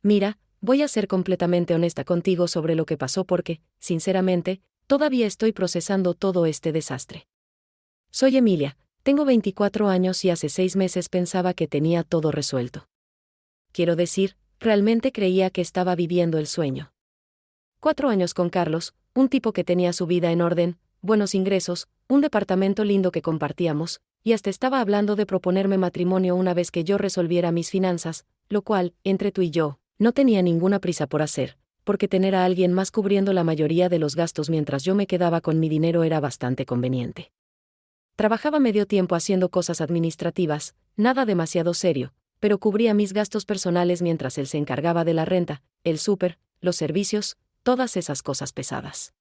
Mira, voy a ser completamente honesta contigo sobre lo que pasó porque, sinceramente, todavía estoy procesando todo este desastre. Soy Emilia, tengo 24 años y hace 6 meses pensaba que tenía todo resuelto. Quiero decir, realmente creía que estaba viviendo el sueño. 4 años con Carlos, un tipo que tenía su vida en orden, buenos ingresos, un departamento lindo que compartíamos, y hasta estaba hablando de proponerme matrimonio una vez que yo resolviera mis finanzas, lo cual, entre tú y yo, no tenía ninguna prisa por hacer, porque tener a alguien más cubriendo la mayoría de los gastos mientras yo me quedaba con mi dinero era bastante conveniente. Trabajaba medio tiempo haciendo cosas administrativas, nada demasiado serio, pero cubría mis gastos personales mientras él se encargaba de la renta, el súper, los servicios, todas esas cosas pesadas.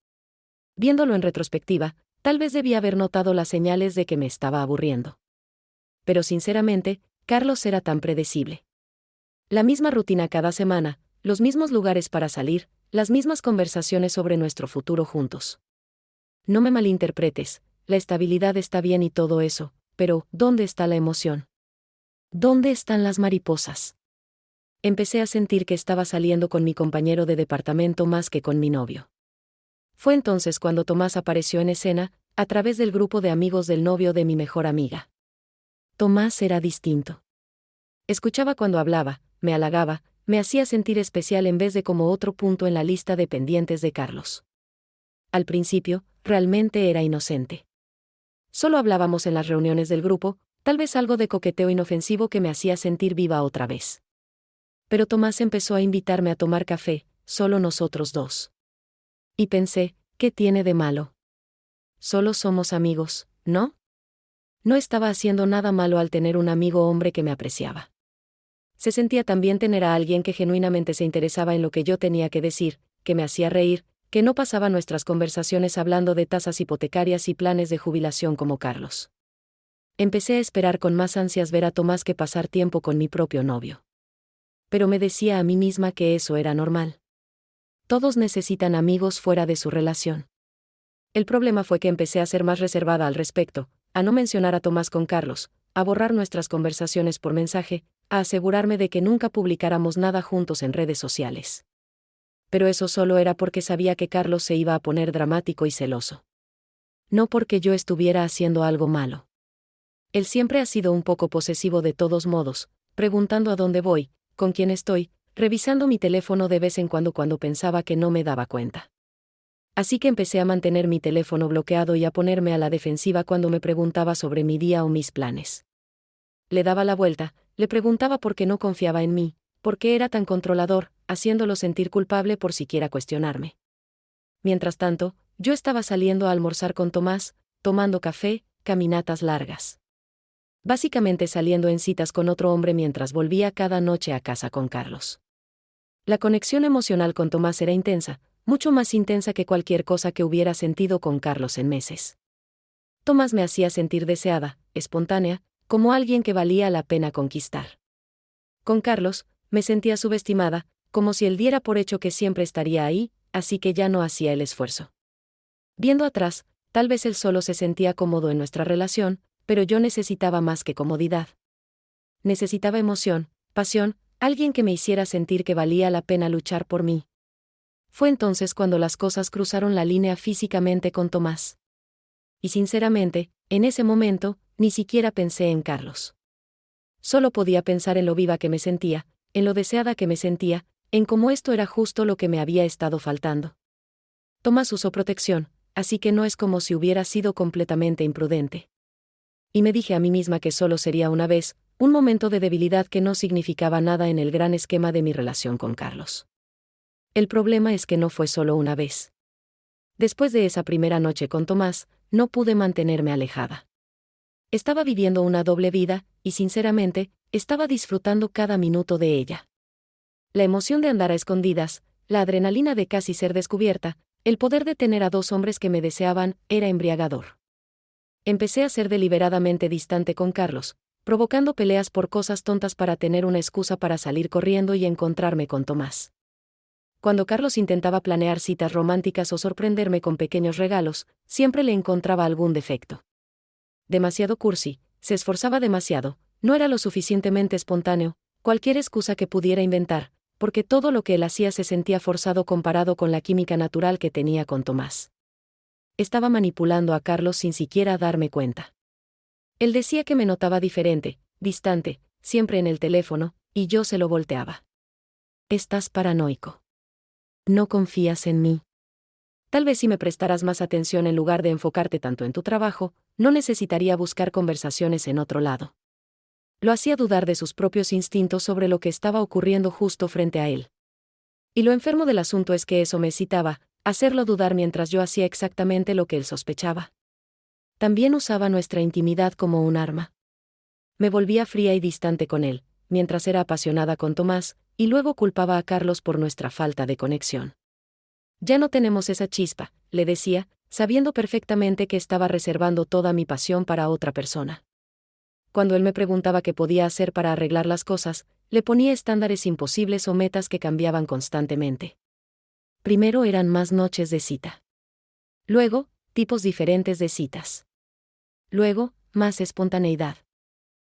Viéndolo en retrospectiva, tal vez debía haber notado las señales de que me estaba aburriendo. Pero sinceramente, Carlos era tan predecible. La misma rutina cada semana, los mismos lugares para salir, las mismas conversaciones sobre nuestro futuro juntos. No me malinterpretes, la estabilidad está bien y todo eso, pero ¿dónde está la emoción? ¿Dónde están las mariposas? Empecé a sentir que estaba saliendo con mi compañero de departamento más que con mi novio. Fue entonces cuando Tomás apareció en escena, a través del grupo de amigos del novio de mi mejor amiga. Tomás era distinto. Escuchaba cuando hablaba, me halagaba, me hacía sentir especial en vez de como otro punto en la lista de pendientes de Carlos. Al principio, realmente era inocente. Solo hablábamos en las reuniones del grupo, tal vez algo de coqueteo inofensivo que me hacía sentir viva otra vez. Pero Tomás empezó a invitarme a tomar café, solo nosotros dos. Y pensé, ¿qué tiene de malo? Solo somos amigos, ¿no? No estaba haciendo nada malo al tener un amigo hombre que me apreciaba. Se sentía tan bien tener a alguien que genuinamente se interesaba en lo que yo tenía que decir, que me hacía reír, que no pasaba nuestras conversaciones hablando de tasas hipotecarias y planes de jubilación como Carlos. Empecé a esperar con más ansias ver a Tomás que pasar tiempo con mi propio novio. Pero me decía a mí misma que eso era normal. Todos necesitan amigos fuera de su relación. El problema fue que empecé a ser más reservada al respecto, a no mencionar a Tomás con Carlos, a borrar nuestras conversaciones por mensaje, a asegurarme de que nunca publicáramos nada juntos en redes sociales. Pero eso solo era porque sabía que Carlos se iba a poner dramático y celoso. No porque yo estuviera haciendo algo malo. Él siempre ha sido un poco posesivo de todos modos, preguntando a dónde voy, con quién estoy, revisando mi teléfono de vez en cuando pensaba que no me daba cuenta. Así que empecé a mantener mi teléfono bloqueado y a ponerme a la defensiva cuando me preguntaba sobre mi día o mis planes. Le daba la vuelta, le preguntaba por qué no confiaba en mí, por qué era tan controlador, haciéndolo sentir culpable por siquiera cuestionarme. Mientras tanto, yo estaba saliendo a almorzar con Tomás, tomando café, caminatas largas. Básicamente saliendo en citas con otro hombre mientras volvía cada noche a casa con Carlos. La conexión emocional con Tomás era intensa, mucho más intensa que cualquier cosa que hubiera sentido con Carlos en meses. Tomás me hacía sentir deseada, espontánea, como alguien que valía la pena conquistar. Con Carlos, me sentía subestimada, como si él diera por hecho que siempre estaría ahí, así que ya no hacía el esfuerzo. Viendo atrás, tal vez él solo se sentía cómodo en nuestra relación, pero yo necesitaba más que comodidad. Necesitaba emoción, pasión, alguien que me hiciera sentir que valía la pena luchar por mí. Fue entonces cuando las cosas cruzaron la línea físicamente con Tomás. Y sinceramente, en ese momento, ni siquiera pensé en Carlos. Solo podía pensar en lo viva que me sentía, en lo deseada que me sentía, en cómo esto era justo lo que me había estado faltando. Tomás usó protección, así que no es como si hubiera sido completamente imprudente. Y me dije a mí misma que solo sería una vez, un momento de debilidad que no significaba nada en el gran esquema de mi relación con Carlos. El problema es que no fue solo una vez. Después de esa primera noche con Tomás, no pude mantenerme alejada. Estaba viviendo una doble vida, y sinceramente, estaba disfrutando cada minuto de ella. La emoción de andar a escondidas, la adrenalina de casi ser descubierta, el poder de tener a dos hombres que me deseaban, era embriagador. Empecé a ser deliberadamente distante con Carlos, provocando peleas por cosas tontas para tener una excusa para salir corriendo y encontrarme con Tomás. Cuando Carlos intentaba planear citas románticas o sorprenderme con pequeños regalos, siempre le encontraba algún defecto. Demasiado cursi, se esforzaba demasiado, no era lo suficientemente espontáneo, cualquier excusa que pudiera inventar, porque todo lo que él hacía se sentía forzado comparado con la química natural que tenía con Tomás. Estaba manipulando a Carlos sin siquiera darme cuenta. Él decía que me notaba diferente, distante, siempre en el teléfono, y yo se lo volteaba. Estás paranoico. No confías en mí. Tal vez si me prestaras más atención en lugar de enfocarte tanto en tu trabajo, no necesitaría buscar conversaciones en otro lado. Lo hacía dudar de sus propios instintos sobre lo que estaba ocurriendo justo frente a él. Y lo enfermo del asunto es que eso me excitaba, hacerlo dudar mientras yo hacía exactamente lo que él sospechaba. También usaba nuestra intimidad como un arma. Me volvía fría y distante con él, mientras era apasionada con Tomás, y luego culpaba a Carlos por nuestra falta de conexión. Ya no tenemos esa chispa, le decía, sabiendo perfectamente que estaba reservando toda mi pasión para otra persona. Cuando él me preguntaba qué podía hacer para arreglar las cosas, le ponía estándares imposibles o metas que cambiaban constantemente. Primero eran más noches de cita. Luego, tipos diferentes de citas. Luego, más espontaneidad.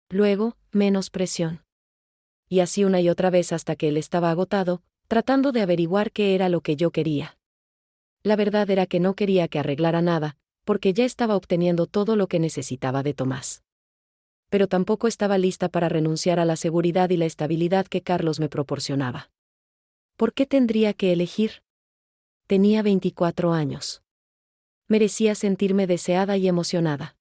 Luego, menos presión. Y así una y otra vez hasta que él estaba agotado, tratando de averiguar qué era lo que yo quería. La verdad era que no quería que arreglara nada, porque ya estaba obteniendo todo lo que necesitaba de Tomás. Pero tampoco estaba lista para renunciar a la seguridad y la estabilidad que Carlos me proporcionaba. ¿Por qué tendría que elegir? Tenía 24 años. Merecía sentirme deseada y emocionada.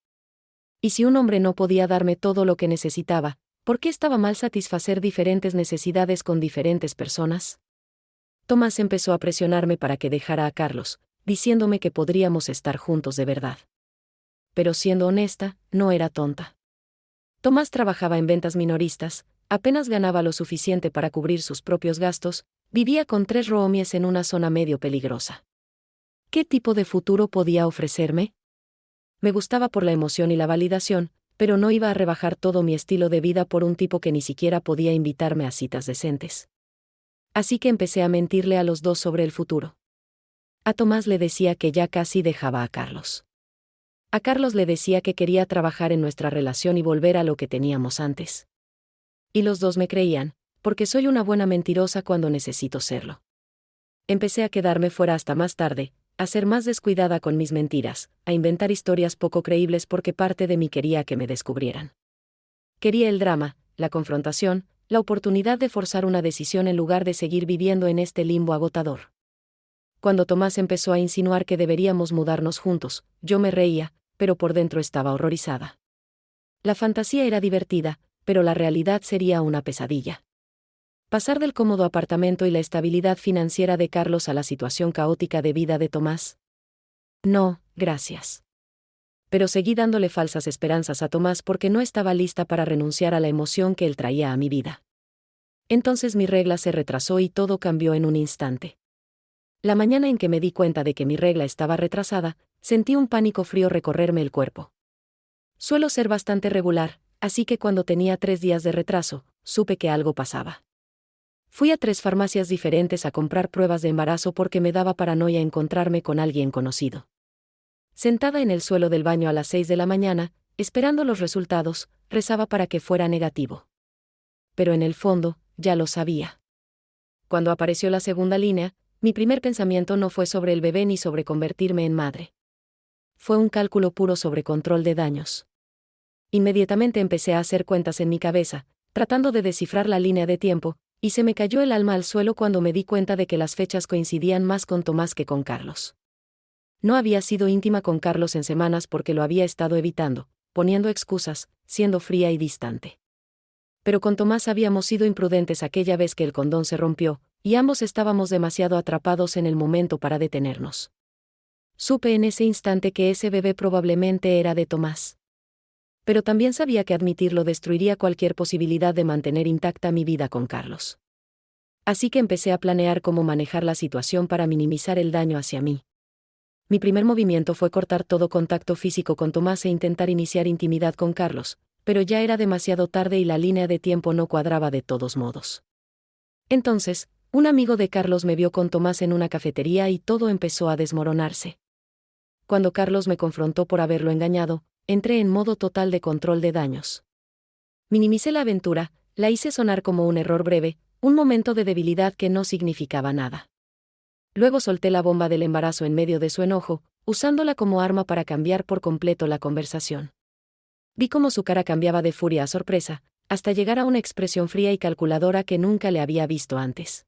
Y si un hombre no podía darme todo lo que necesitaba, ¿por qué estaba mal satisfacer diferentes necesidades con diferentes personas? Tomás empezó a presionarme para que dejara a Carlos, diciéndome que podríamos estar juntos de verdad. Pero siendo honesta, no era tonta. Tomás trabajaba en ventas minoristas, apenas ganaba lo suficiente para cubrir sus propios gastos, vivía con 3 roomies en una zona medio peligrosa. ¿Qué tipo de futuro podía ofrecerme? Me gustaba por la emoción y la validación, pero no iba a rebajar todo mi estilo de vida por un tipo que ni siquiera podía invitarme a citas decentes. Así que empecé a mentirle a los dos sobre el futuro. A Tomás le decía que ya casi dejaba a Carlos. A Carlos le decía que quería trabajar en nuestra relación y volver a lo que teníamos antes. Y los dos me creían, porque soy una buena mentirosa cuando necesito serlo. Empecé a quedarme fuera hasta más tarde, a ser más descuidada con mis mentiras, a inventar historias poco creíbles porque parte de mí quería que me descubrieran. Quería el drama, la confrontación, la oportunidad de forzar una decisión en lugar de seguir viviendo en este limbo agotador. Cuando Tomás empezó a insinuar que deberíamos mudarnos juntos, yo me reía, pero por dentro estaba horrorizada. La fantasía era divertida, pero la realidad sería una pesadilla. Pasar del cómodo apartamento y la estabilidad financiera de Carlos a la situación caótica de vida de Tomás. No, gracias. Pero seguí dándole falsas esperanzas a Tomás porque no estaba lista para renunciar a la emoción que él traía a mi vida. Entonces mi regla se retrasó y todo cambió en un instante. La mañana en que me di cuenta de que mi regla estaba retrasada, sentí un pánico frío recorrerme el cuerpo. Suelo ser bastante regular, así que cuando tenía 3 días de retraso, supe que algo pasaba. Fui a 3 farmacias diferentes a comprar pruebas de embarazo porque me daba paranoia encontrarme con alguien conocido. Sentada en el suelo del baño a las 6 de la mañana, esperando los resultados, rezaba para que fuera negativo. Pero en el fondo, ya lo sabía. Cuando apareció la segunda línea, mi primer pensamiento no fue sobre el bebé ni sobre convertirme en madre. Fue un cálculo puro sobre control de daños. Inmediatamente empecé a hacer cuentas en mi cabeza, tratando de descifrar la línea de tiempo, y se me cayó el alma al suelo cuando me di cuenta de que las fechas coincidían más con Tomás que con Carlos. No había sido íntima con Carlos en semanas porque lo había estado evitando, poniendo excusas, siendo fría y distante. Pero con Tomás habíamos sido imprudentes aquella vez que el condón se rompió, y ambos estábamos demasiado atrapados en el momento para detenernos. Supe en ese instante que ese bebé probablemente era de Tomás. Pero también sabía que admitirlo destruiría cualquier posibilidad de mantener intacta mi vida con Carlos. Así que empecé a planear cómo manejar la situación para minimizar el daño hacia mí. Mi primer movimiento fue cortar todo contacto físico con Tomás e intentar iniciar intimidad con Carlos, pero ya era demasiado tarde y la línea de tiempo no cuadraba de todos modos. Entonces, un amigo de Carlos me vio con Tomás en una cafetería y todo empezó a desmoronarse. Cuando Carlos me confrontó por haberlo engañado, entré en modo total de control de daños. Minimicé la aventura, la hice sonar como un error breve, Un momento de debilidad que no significaba nada. Luego solté la bomba del embarazo en medio de su enojo, usándola como arma para cambiar por completo la conversación. Vi cómo su cara cambiaba de furia a sorpresa, hasta llegar a una expresión fría y calculadora que nunca le había visto antes.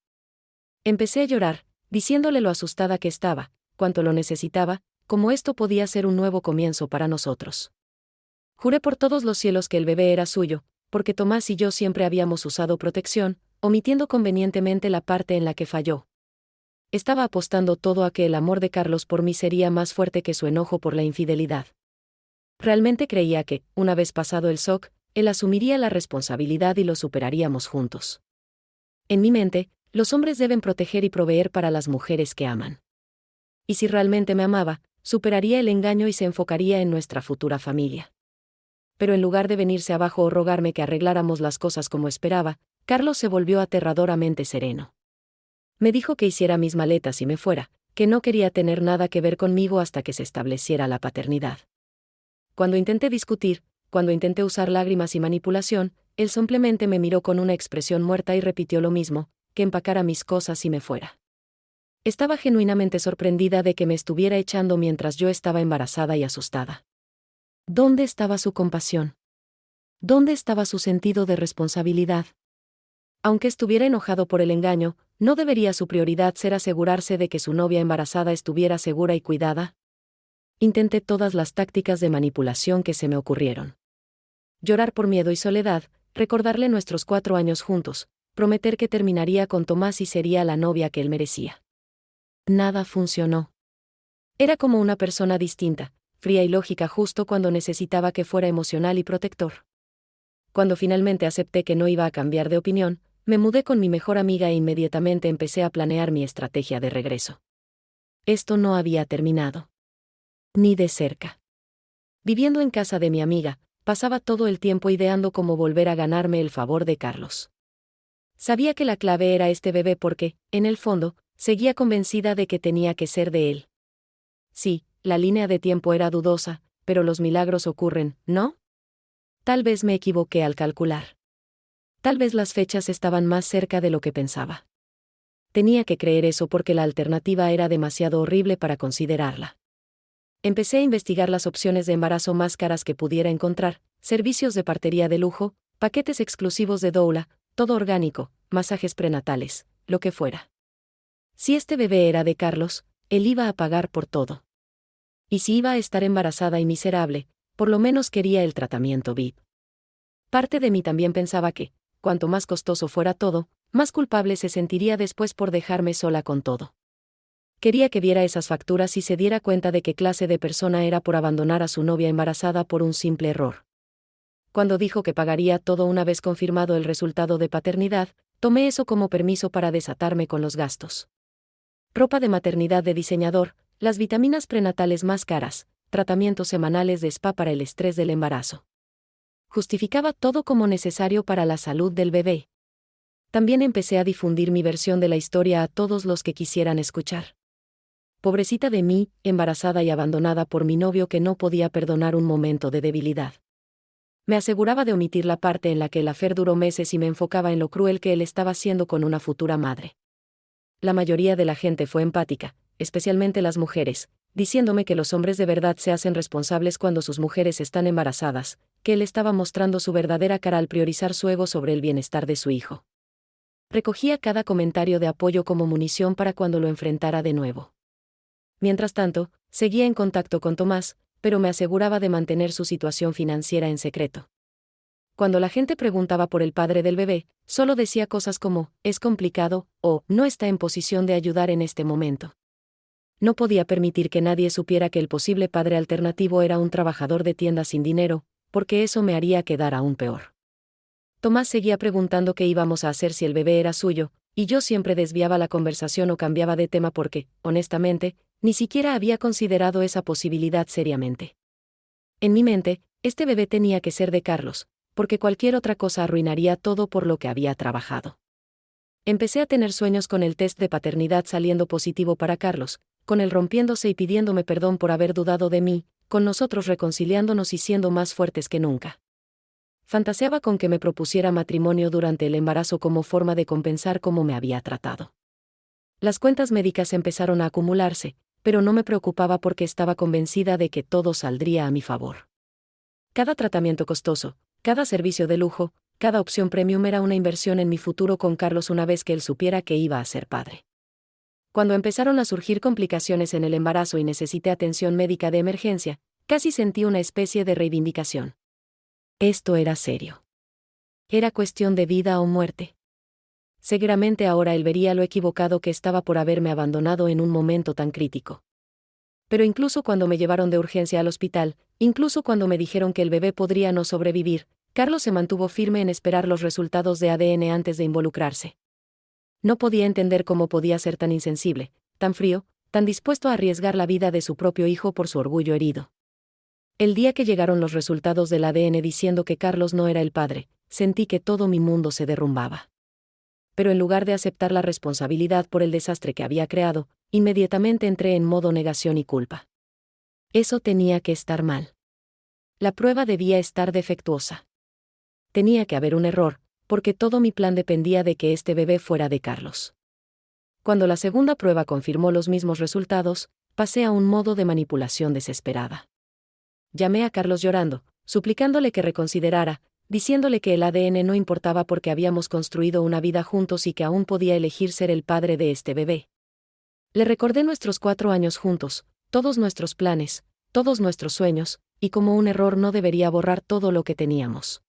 Empecé a llorar, diciéndole lo asustada que estaba, cuánto lo necesitaba, cómo esto podía ser un nuevo comienzo para nosotros. Juré por todos los cielos que el bebé era suyo, porque Tomás y yo siempre habíamos usado protección, omitiendo convenientemente la parte en la que falló. Estaba apostando todo a que el amor de Carlos por mí sería más fuerte que su enojo por la infidelidad. Realmente creía que, una vez pasado el shock, él asumiría la responsabilidad y lo superaríamos juntos. En mi mente, los hombres deben proteger y proveer para las mujeres que aman. Y si realmente me amaba, superaría el engaño y se enfocaría en nuestra futura familia. Pero en lugar de venirse abajo o rogarme que arregláramos las cosas como esperaba, Carlos se volvió aterradoramente sereno. Me dijo que hiciera mis maletas y me fuera, que no quería tener nada que ver conmigo hasta que se estableciera la paternidad. Cuando intenté discutir, cuando intenté usar lágrimas y manipulación, él simplemente me miró con una expresión muerta y repitió lo mismo, que empacara mis cosas y me fuera. Estaba genuinamente sorprendida de que me estuviera echando mientras yo estaba embarazada y asustada. ¿Dónde estaba su compasión? ¿Dónde estaba su sentido de responsabilidad? Aunque estuviera enojado por el engaño, ¿no debería su prioridad ser asegurarse de que su novia embarazada estuviera segura y cuidada? Intenté todas las tácticas de manipulación que se me ocurrieron. Llorar por miedo y soledad, recordarle nuestros 4 años juntos, prometer que terminaría con Tomás y sería la novia que él merecía. Nada funcionó. Era como una persona distinta, fría y lógica justo cuando necesitaba que fuera emocional y protector. Cuando finalmente acepté que no iba a cambiar de opinión, me mudé con mi mejor amiga e inmediatamente empecé a planear mi estrategia de regreso. Esto no había terminado. Ni de cerca. Viviendo en casa de mi amiga, pasaba todo el tiempo ideando cómo volver a ganarme el favor de Carlos. Sabía que la clave era este bebé porque, en el fondo, seguía convencida de que tenía que ser de él. Sí, la línea de tiempo era dudosa, pero los milagros ocurren, ¿no? Tal vez me equivoqué al calcular. Tal vez las fechas estaban más cerca de lo que pensaba. Tenía que creer eso porque la alternativa era demasiado horrible para considerarla. Empecé a investigar las opciones de embarazo más caras que pudiera encontrar, servicios de partería de lujo, paquetes exclusivos de doula, todo orgánico, masajes prenatales, lo que fuera. Si este bebé era de Carlos, él iba a pagar por todo. Y si iba a estar embarazada y miserable, por lo menos quería el tratamiento VIP. Parte de mí también pensaba que, cuanto más costoso fuera todo, más culpable se sentiría después por dejarme sola con todo. Quería que viera esas facturas y se diera cuenta de qué clase de persona era por abandonar a su novia embarazada por un simple error. Cuando dijo que pagaría todo una vez confirmado el resultado de paternidad, tomé eso como permiso para desatarme con los gastos. Ropa de maternidad de diseñador, las vitaminas prenatales más caras, tratamientos semanales de spa para el estrés del embarazo. Justificaba todo como necesario para la salud del bebé. También empecé a difundir mi versión de la historia a todos los que quisieran escuchar. Pobrecita de mí, embarazada y abandonada por mi novio que no podía perdonar un momento de debilidad. Me aseguraba de omitir la parte en la que el affair duró meses y me enfocaba en lo cruel que él estaba siendo con una futura madre. La mayoría de la gente fue empática, especialmente las mujeres, diciéndome que los hombres de verdad se hacen responsables cuando sus mujeres están embarazadas, que él estaba mostrando su verdadera cara al priorizar su ego sobre el bienestar de su hijo. Recogía cada comentario de apoyo como munición para cuando lo enfrentara de nuevo. Mientras tanto, seguía en contacto con Tomás, pero me aseguraba de mantener su situación financiera en secreto. Cuando la gente preguntaba por el padre del bebé, solo decía cosas como, es complicado, o, no está en posición de ayudar en este momento. No podía permitir que nadie supiera que el posible padre alternativo era un trabajador de tienda sin dinero, porque eso me haría quedar aún peor. Tomás seguía preguntando qué íbamos a hacer si el bebé era suyo, y yo siempre desviaba la conversación o cambiaba de tema porque, honestamente, ni siquiera había considerado esa posibilidad seriamente. En mi mente, este bebé tenía que ser de Carlos, porque cualquier otra cosa arruinaría todo por lo que había trabajado. Empecé a tener sueños con el test de paternidad saliendo positivo para Carlos, con él rompiéndose y pidiéndome perdón por haber dudado de mí, con nosotros reconciliándonos y siendo más fuertes que nunca. Fantaseaba con que me propusiera matrimonio durante el embarazo como forma de compensar cómo me había tratado. Las cuentas médicas empezaron a acumularse, pero no me preocupaba porque estaba convencida de que todo saldría a mi favor. Cada tratamiento costoso, cada servicio de lujo, cada opción premium era una inversión en mi futuro con Carlos una vez que él supiera que iba a ser padre. Cuando empezaron a surgir complicaciones en el embarazo y necesité atención médica de emergencia, casi sentí una especie de reivindicación. Esto era serio. Era cuestión de vida o muerte. Seguramente ahora él vería lo equivocado que estaba por haberme abandonado en un momento tan crítico. Pero incluso cuando me llevaron de urgencia al hospital, incluso cuando me dijeron que el bebé podría no sobrevivir, Carlos se mantuvo firme en esperar los resultados de ADN antes de involucrarse. No podía entender cómo podía ser tan insensible, tan frío, tan dispuesto a arriesgar la vida de su propio hijo por su orgullo herido. El día que llegaron los resultados del ADN diciendo que Carlos no era el padre, sentí que todo mi mundo se derrumbaba. Pero en lugar de aceptar la responsabilidad por el desastre que había creado, inmediatamente entré en modo negación y culpa. Eso tenía que estar mal. La prueba debía estar defectuosa. Tenía que haber un error, porque todo mi plan dependía de que este bebé fuera de Carlos. Cuando la segunda prueba confirmó los mismos resultados, pasé a un modo de manipulación desesperada. Llamé a Carlos llorando, suplicándole que reconsiderara, diciéndole que el ADN no importaba porque habíamos construido una vida juntos y que aún podía elegir ser el padre de este bebé. Le recordé nuestros 4 años juntos, todos nuestros planes, todos nuestros sueños, y como un error no debería borrar todo lo que teníamos.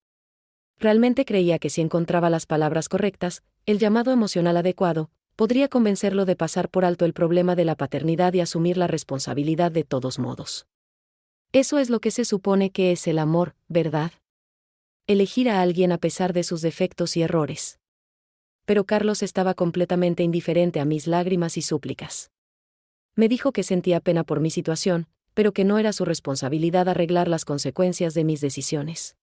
Realmente creía que si encontraba las palabras correctas, el llamado emocional adecuado, podría convencerlo de pasar por alto el problema de la paternidad y asumir la responsabilidad de todos modos. Eso es lo que se supone que es el amor, ¿verdad? Elegir a alguien a pesar de sus defectos y errores. Pero Carlos estaba completamente indiferente a mis lágrimas y súplicas. Me dijo que sentía pena por mi situación, pero que no era su responsabilidad arreglar las consecuencias de mis decisiones.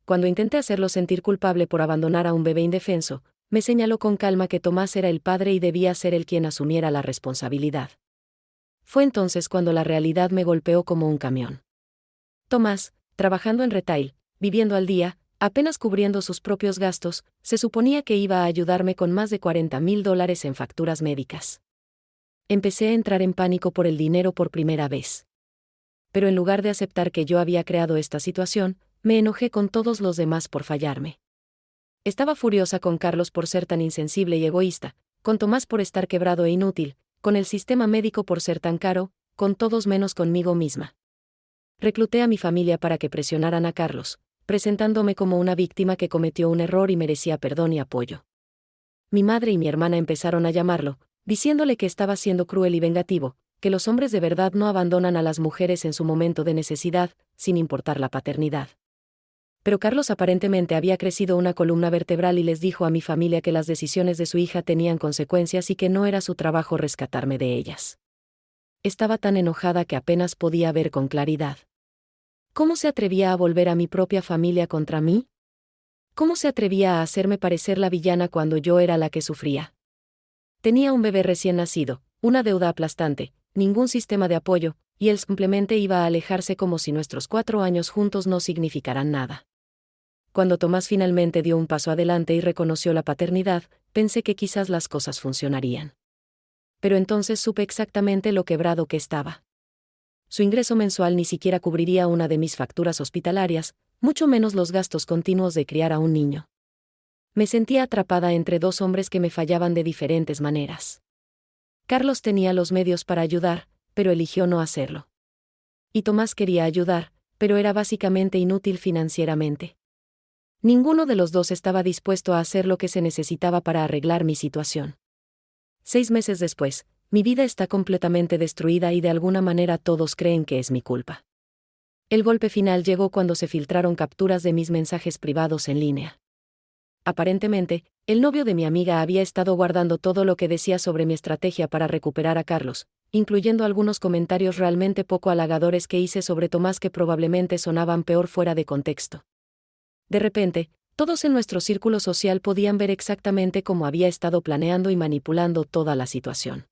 Cuando intenté hacerlo sentir culpable por abandonar a un bebé indefenso, me señaló con calma que Tomás era el padre y debía ser él quien asumiera la responsabilidad. Fue entonces cuando la realidad me golpeó como un camión. Tomás, trabajando en retail, viviendo al día, apenas cubriendo sus propios gastos, se suponía que iba a ayudarme con más de $40,000 en facturas médicas. Empecé a entrar en pánico por el dinero por primera vez. Pero en lugar de aceptar que yo había creado esta situación, me enojé con todos los demás por fallarme. Estaba furiosa con Carlos por ser tan insensible y egoísta, con Tomás por estar quebrado e inútil, con el sistema médico por ser tan caro, con todos menos conmigo misma. Recluté a mi familia para que presionaran a Carlos, presentándome como una víctima que cometió un error y merecía perdón y apoyo. Mi madre y mi hermana empezaron a llamarlo, diciéndole que estaba siendo cruel y vengativo, que los hombres de verdad no abandonan a las mujeres en su momento de necesidad, sin importar la paternidad. Pero Carlos aparentemente había crecido una columna vertebral y les dijo a mi familia que las decisiones de su hija tenían consecuencias y que no era su trabajo rescatarme de ellas. Estaba tan enojada que apenas podía ver con claridad. ¿Cómo se atrevía a volver a mi propia familia contra mí? ¿Cómo se atrevía a hacerme parecer la villana cuando yo era la que sufría? Tenía un bebé recién nacido, una deuda aplastante, ningún sistema de apoyo, y él simplemente iba a alejarse como si nuestros 4 años juntos no significaran nada. Cuando Tomás finalmente dio un paso adelante y reconoció la paternidad, pensé que quizás las cosas funcionarían. Pero entonces supe exactamente lo quebrado que estaba. Su ingreso mensual ni siquiera cubriría una de mis facturas hospitalarias, mucho menos los gastos continuos de criar a un niño. Me sentía atrapada entre 2 hombres que me fallaban de diferentes maneras. Carlos tenía los medios para ayudar, pero eligió no hacerlo. Y Tomás quería ayudar, pero era básicamente inútil financieramente. Ninguno de los dos estaba dispuesto a hacer lo que se necesitaba para arreglar mi situación. 6 meses después, mi vida está completamente destruida y de alguna manera todos creen que es mi culpa. El golpe final llegó cuando se filtraron capturas de mis mensajes privados en línea. Aparentemente, el novio de mi amiga había estado guardando todo lo que decía sobre mi estrategia para recuperar a Carlos, incluyendo algunos comentarios realmente poco halagadores que hice sobre Tomás que probablemente sonaban peor fuera de contexto. De repente, todos en nuestro círculo social podían ver exactamente cómo había estado planeando y manipulando toda la situación.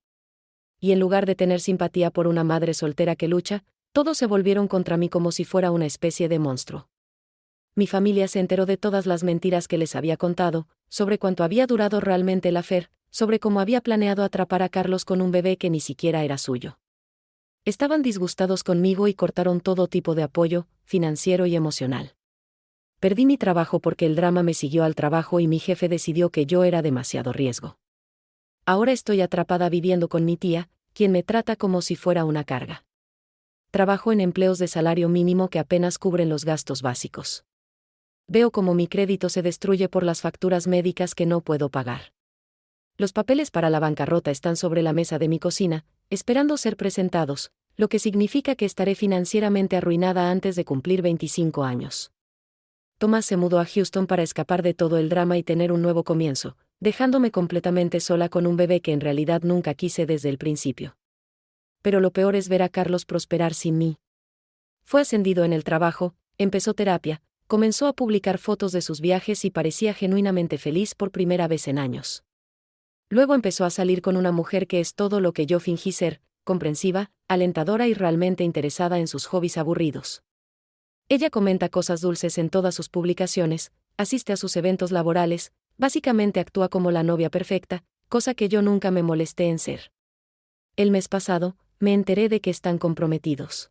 Y en lugar de tener simpatía por una madre soltera que lucha, todos se volvieron contra mí como si fuera una especie de monstruo. mi familia se enteró de todas las mentiras que les había contado, sobre cuánto había durado realmente el affair, sobre cómo había planeado atrapar a Carlos con un bebé que ni siquiera era suyo. Estaban disgustados conmigo y cortaron todo tipo de apoyo, financiero y emocional. Perdí mi trabajo porque el drama me siguió al trabajo y mi jefe decidió que yo era demasiado riesgo. Ahora estoy atrapada viviendo con mi tía, quien me trata como si fuera una carga. Trabajo en empleos de salario mínimo que apenas cubren los gastos básicos. Veo cómo mi crédito se destruye por las facturas médicas que no puedo pagar. Los papeles para la bancarrota están sobre la mesa de mi cocina, esperando ser presentados, lo que significa que estaré financieramente arruinada antes de cumplir 25 años. Thomas se mudó a Houston para escapar de todo el drama y tener un nuevo comienzo, dejándome completamente sola con un bebé que en realidad nunca quise desde el principio. Pero lo peor es ver a Carlos prosperar sin mí. Fue ascendido en el trabajo, empezó terapia, comenzó a publicar fotos de sus viajes y parecía genuinamente feliz por primera vez en años. Luego empezó a salir con una mujer que es todo lo que yo fingí ser, comprensiva, alentadora y realmente interesada en sus hobbies aburridos. Ella comenta cosas dulces en todas sus publicaciones, asiste a sus eventos laborales, básicamente actúa como la novia perfecta, cosa que yo nunca me molesté en ser. El mes pasado, me enteré de que están comprometidos.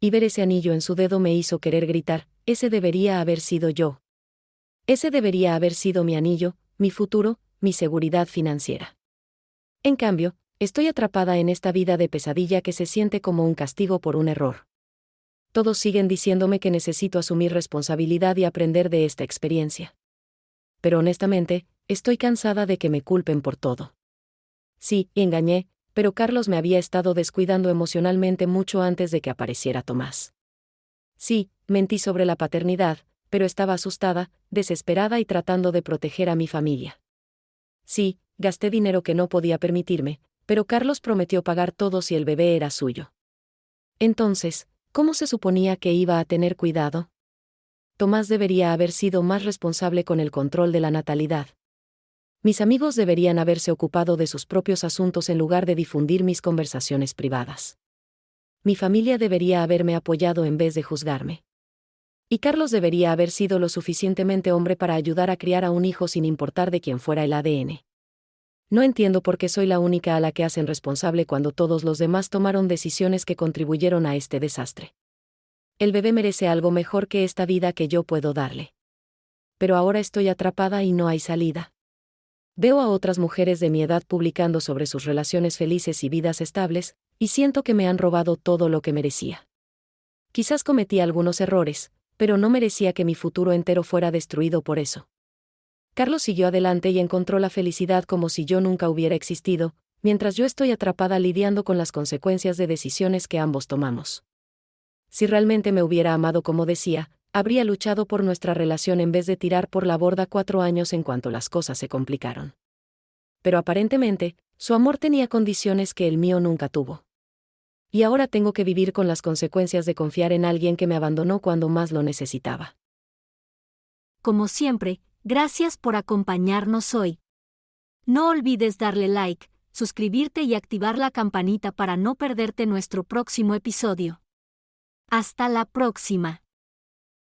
Y ver ese anillo en su dedo me hizo querer gritar, ese debería haber sido yo. Ese debería haber sido mi anillo, mi futuro, mi seguridad financiera. En cambio, estoy atrapada en esta vida de pesadilla que se siente como un castigo por un error. Todos siguen diciéndome que necesito asumir responsabilidad y aprender de esta experiencia. Pero honestamente, estoy cansada de que me culpen por todo. Sí, engañé, pero Carlos me había estado descuidando emocionalmente mucho antes de que apareciera Tomás. Sí, mentí sobre la paternidad, pero estaba asustada, desesperada y tratando de proteger a mi familia. Sí, gasté dinero que no podía permitirme, pero Carlos prometió pagar todo si el bebé era suyo. Entonces, ¿cómo se suponía que iba a tener cuidado? Tomás debería haber sido más responsable con el control de la natalidad. Mis amigos deberían haberse ocupado de sus propios asuntos en lugar de difundir mis conversaciones privadas. Mi familia debería haberme apoyado en vez de juzgarme. Y Carlos debería haber sido lo suficientemente hombre para ayudar a criar a un hijo sin importar de quién fuera el ADN. No entiendo por qué soy la única a la que hacen responsable cuando todos los demás tomaron decisiones que contribuyeron a este desastre. El bebé merece algo mejor que esta vida que yo puedo darle. Pero ahora estoy atrapada y no hay salida. Veo a otras mujeres de mi edad publicando sobre sus relaciones felices y vidas estables, y siento que me han robado todo lo que merecía. Quizás cometí algunos errores, pero no merecía que mi futuro entero fuera destruido por eso. Carlos siguió adelante y encontró la felicidad como si yo nunca hubiera existido, mientras yo estoy atrapada lidiando con las consecuencias de decisiones que ambos tomamos. Si realmente me hubiera amado como decía, habría luchado por nuestra relación en vez de tirar por la borda 4 años en cuanto las cosas se complicaron. Pero aparentemente, su amor tenía condiciones que el mío nunca tuvo. Y ahora tengo que vivir con las consecuencias de confiar en alguien que me abandonó cuando más lo necesitaba. Como siempre, gracias por acompañarnos hoy. No olvides darle like, suscribirte y activar la campanita para no perderte nuestro próximo episodio. Hasta la próxima.